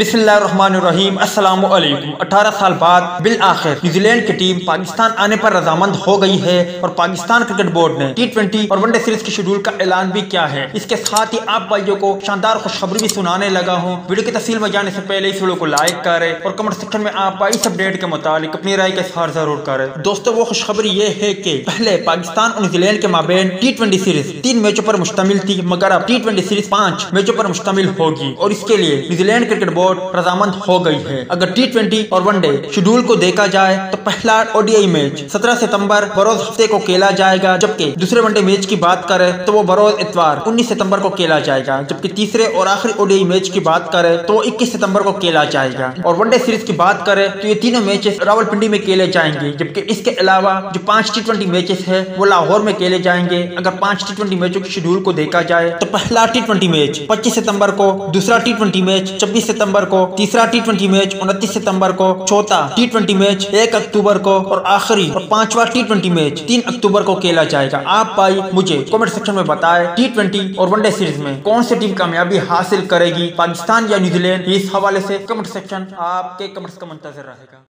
बिस्मिल्लाहिर्रहमानिर्रहीम अस्सलामु अलैकुम। 18 साल बाद बिल आखिर न्यूजीलैंड की टीम पाकिस्तान आने पर रजामंद हो गई है और पाकिस्तान क्रिकेट बोर्ड ने T20 और वनडे सीरीज की शेड्यूल का ऐलान भी किया है। इसके साथ ही आप भाइयों को शानदार खुशखबरी भी सुनाने लगा हूँ। वीडियो की तफसील में जाने से पहले इस वीडियो को लाइक करें और कमेंट सेक्शन में आप इस अपडेट के मुताबिक अपनी राय का इज़हार जरूर करें। दोस्तों, वो खुशखबरी ये है कि पहले पाकिस्तान और न्यूजीलैंड के माबेन T20 सीरीज 3 मैचों पर मुश्तमिल थी, मगर अब T20 सीरीज 5 मैचों पर मुश्तमिल होगी और इसके लिए न्यूजीलैंड क्रिकेट बोर्ड रजामंद हो गई है। अगर T20 और वनडे शेड्यूल को देखा जाए तो पहला ODI मैच 17 सितंबर बरोज हफ्ते को खेला जाएगा, जबकि दूसरे वनडे मैच की बात करें तो वो बरोज इतवार 19 सितंबर को खेला जाएगा, जबकि तीसरे और आखिरी ODI मैच की बात करें तो वो 21 सितंबर को खेला जाएगा। और वनडे सीरीज की बात करें तो ये तीनों मैचेस रावलपिंडी में खेले जाएंगे, जबकि इसके अलावा जो 5 T20 मैचेस है वो लाहौर में खेले जाएंगे। अगर 5 T20 मैचों की शेड्यूल को देखा जाए तो पहला T20 मैच 25 सितंबर को, दूसरा T20 मैच 26 सितंबर को, तीसरा T20 मैच 29 सितंबर को, चौथा T20 मैच 1 अक्टूबर को और आखिरी और 5वां T20 मैच 3 अक्टूबर को खेला जाएगा। आप भाई मुझे कमेंट सेक्शन में बताएं T20 और वनडे सीरीज में कौन सी टीम कामयाबी हासिल करेगी, पाकिस्तान या न्यूजीलैंड। इस हवाले से कमेंट सेक्शन आपके कमेंट्स का मुंतजर रहेगा।